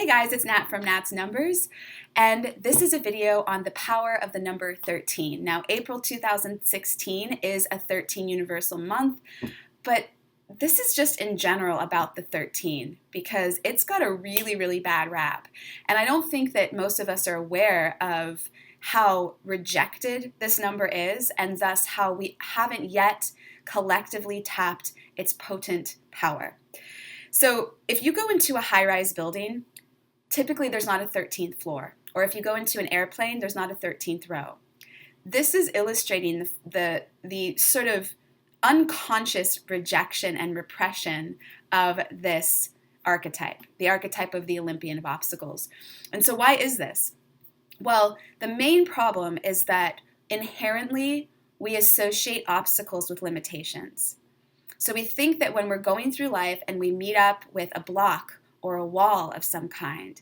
Hey guys, it's Nat from Nat's Numbers, and this is a video on the power of the number 13. Now, April 2016 is a 13 universal month, but this is just in general about the 13 because it's got a really, really bad rap. And I don't think that most of us are aware of how rejected this number is, and thus how we haven't yet collectively tapped its potent power. So if you go into a high-rise building, typically there's not a 13th floor. Or if you go into an airplane, there's not a 13th row. This is illustrating the sort of unconscious rejection and repression of this archetype, the archetype of the Olympian of obstacles. And so why is this? Well, the main problem is that inherently we associate obstacles with limitations. So we think that when we're going through life and we meet up with a block or a wall of some kind,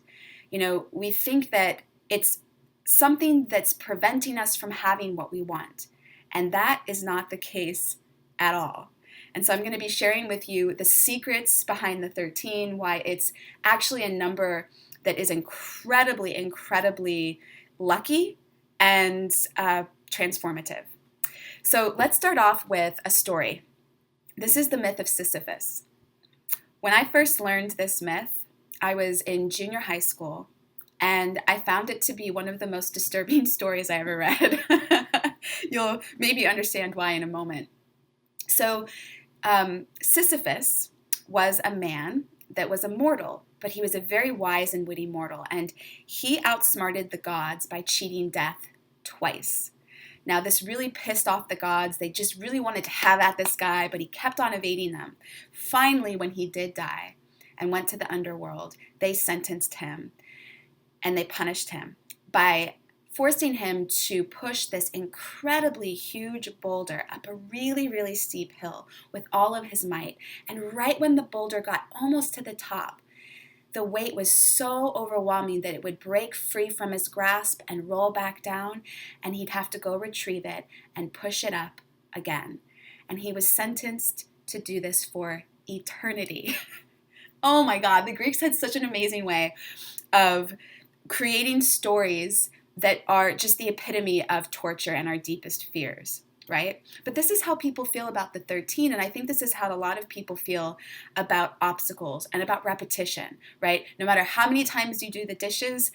we think that it's something that's preventing us from having what we want. And that is not the case at all. And so I'm going to be sharing with you the secrets behind the 13, why it's actually a number that is incredibly, incredibly lucky and transformative. So let's start off with a story. This is the myth of Sisyphus. When I first learned this myth, I was in junior high school, and I found it to be one of the most disturbing stories I ever read. You'll maybe understand why in a moment. So Sisyphus was a man that was a mortal, but he was a very wise and witty mortal, and he outsmarted the gods by cheating death twice. Now, this really pissed off the gods. They just really wanted to have at this guy, but he kept on evading them. Finally, when he did die and went to the underworld, they sentenced him and they punished him by forcing him to push this incredibly huge boulder up a really, really steep hill with all of his might. And right when the boulder got almost to the top, the weight was so overwhelming that it would break free from his grasp and roll back down, and he'd have to go retrieve it and push it up again. And he was sentenced to do this for eternity. Oh my God, the Greeks had such an amazing way of creating stories that are just the epitome of torture and our deepest fears. Right? But this is how people feel about the 13, and I think this is how a lot of people feel about obstacles and about repetition, right? No matter how many times you do the dishes,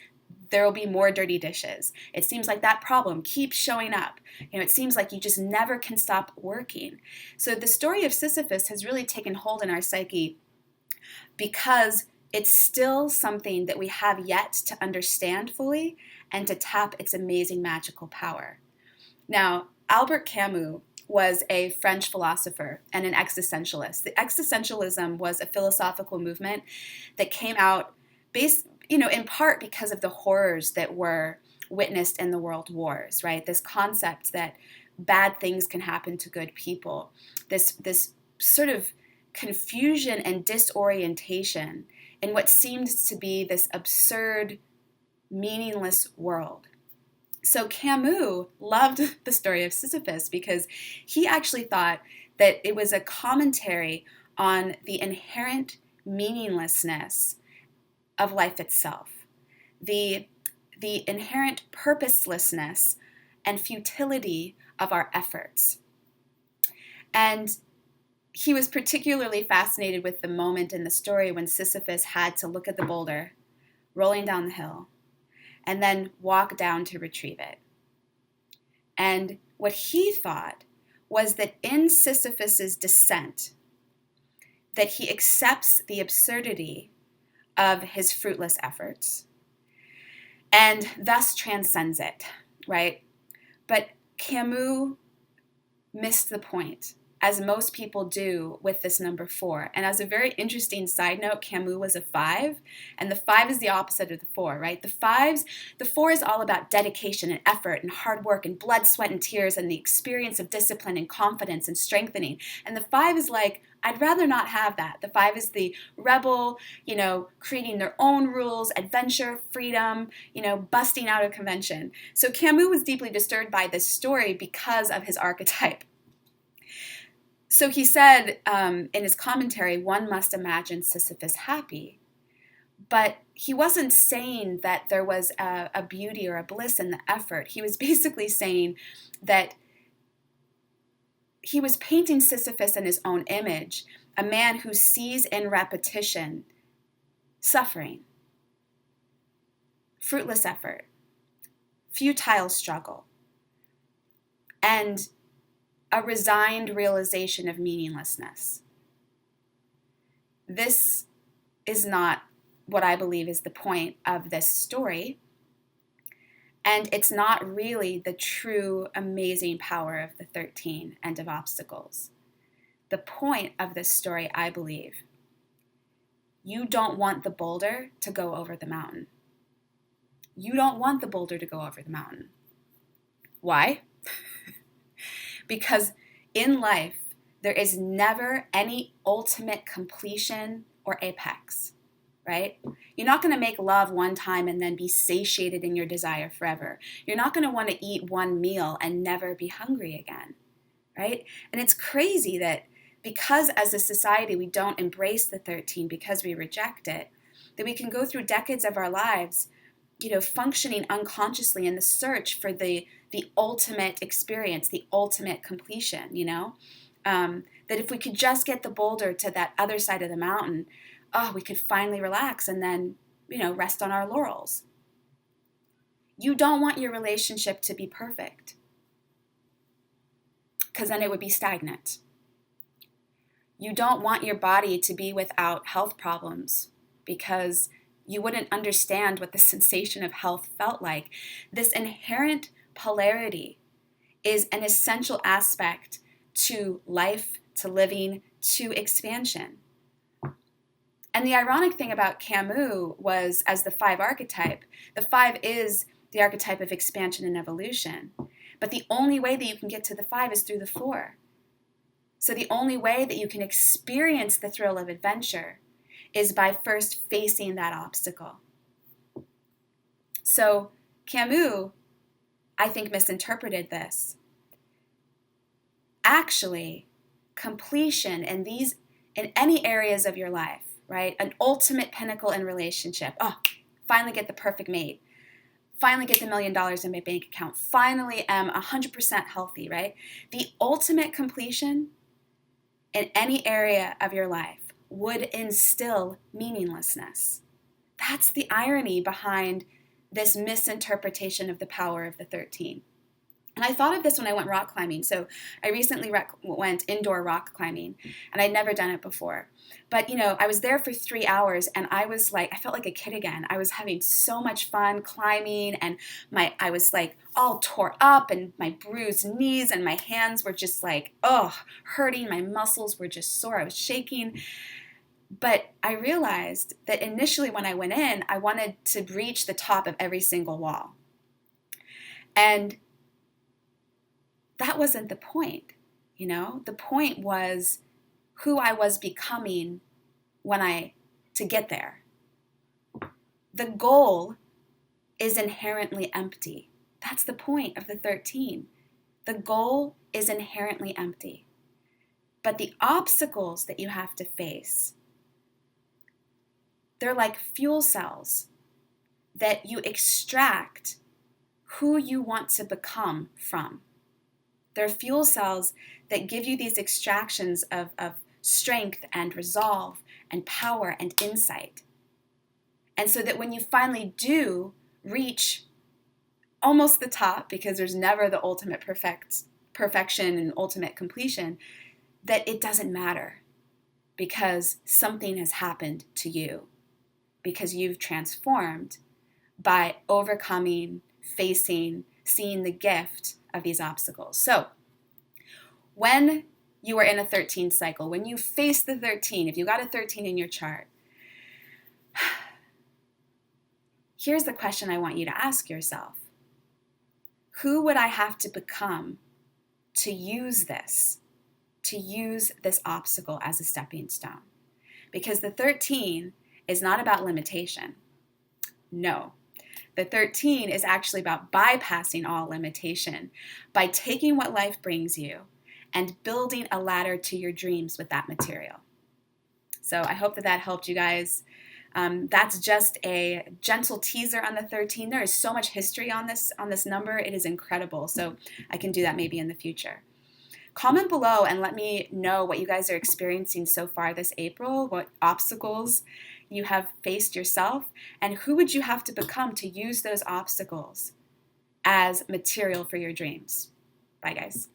there will be more dirty dishes. It seems like that problem keeps showing up. It seems like you just never can stop working. So the story of Sisyphus has really taken hold in our psyche because it's still something that we have yet to understand fully and to tap its amazing magical power. Now, Albert Camus was a French philosopher and an existentialist. The existentialism was a philosophical movement that came out in part because of the horrors that were witnessed in the world wars, right? This concept that bad things can happen to good people, this sort of confusion and disorientation in what seemed to be this absurd, meaningless world. So Camus loved the story of Sisyphus because he actually thought that it was a commentary on the inherent meaninglessness of life itself, the inherent purposelessness and futility of our efforts. And he was particularly fascinated with the moment in the story when Sisyphus had to look at the boulder rolling down the hill and then walk down to retrieve it. And what he thought was that in Sisyphus's descent, that he accepts the absurdity of his fruitless efforts and thus transcends it, right? But Camus missed the point, as most people do with this number 4. And as a very interesting side note, Camus was a 5, and the 5 is the opposite of the 4, right? The 4 is all about dedication and effort and hard work and blood, sweat, and tears and the experience of discipline and confidence and strengthening. And the 5 is like, I'd rather not have that. The 5 is the rebel, creating their own rules, adventure, freedom, busting out of convention. So Camus was deeply disturbed by this story because of his archetype. So he said in his commentary, one must imagine Sisyphus happy. But he wasn't saying that there was a beauty or a bliss in the effort. He was basically saying that he was painting Sisyphus in his own image, a man who sees in repetition suffering, fruitless effort, futile struggle, and a resigned realization of meaninglessness. This is not what I believe is the point of this story, and it's not really the true amazing power of the 13 and of obstacles. The point of this story, I believe, you don't want the boulder to go over the mountain. You don't want the boulder to go over the mountain. Why? Because in life, there is never any ultimate completion or apex, right? You're not going to make love one time and then be satiated in your desire forever. You're not going to want to eat one meal and never be hungry again, right? And it's crazy that because as a society we don't embrace the 13 because we reject it, that we can go through decades of our lives, functioning unconsciously in the search for the ultimate experience, the ultimate completion, that if we could just get the boulder to that other side of the mountain, we could finally relax and then, rest on our laurels. You don't want your relationship to be perfect because then it would be stagnant. You don't want your body to be without health problems because you wouldn't understand what the sensation of health felt like. This inherent polarity is an essential aspect to life, to living, to expansion. And the ironic thing about Camus was, as the 5 archetype, the 5 is the archetype of expansion and evolution. But the only way that you can get to the 5 is through the 4. So the only way that you can experience the thrill of adventure is by first facing that obstacle. So Camus, I think, misinterpreted this. Actually, completion in any areas of your life, right? An ultimate pinnacle in relationship. Finally get the perfect mate. Finally get the $1 million in my bank account. Finally am 100% healthy, right? The ultimate completion in any area of your life would instill meaninglessness. That's the irony behind this misinterpretation of the power of the 13. And I thought of this when I went rock climbing. So I recently went indoor rock climbing, and I'd never done it before. But, I was there for 3 hours, and I felt like a kid again. I was having so much fun climbing, and I was all tore up, and my bruised knees and my hands were just hurting. My muscles were just sore. I was shaking. But I realized that initially when I went in, I wanted to reach the top of every single wall. And that wasn't the point, The point was who I was becoming to get there. The goal is inherently empty. That's the point of the 13. The goal is inherently empty. But the obstacles that you have to face, they're like fuel cells that you extract who you want to become from. They're fuel cells that give you these extractions of strength and resolve and power and insight. And so that when you finally do reach almost the top, because there's never the ultimate perfection and ultimate completion, that it doesn't matter because something has happened to you, because you've transformed by overcoming, facing, seeing the gift of these obstacles. So when you are in a 13 cycle, when you face the 13, if you got a 13 in your chart, here's the question I want you to ask yourself. Who would I have to become to use this obstacle as a stepping stone? Because the 13 is not about limitation. No. The 13 is actually about bypassing all limitation by taking what life brings you and building a ladder to your dreams with that material. So I hope that helped you guys. That's just a gentle teaser on the 13. There is so much history on this number. It is incredible. So I can do that maybe in the future. Comment below and let me know what you guys are experiencing so far this April, what obstacles you have faced yourself, and who would you have to become to use those obstacles as material for your dreams. Bye, guys.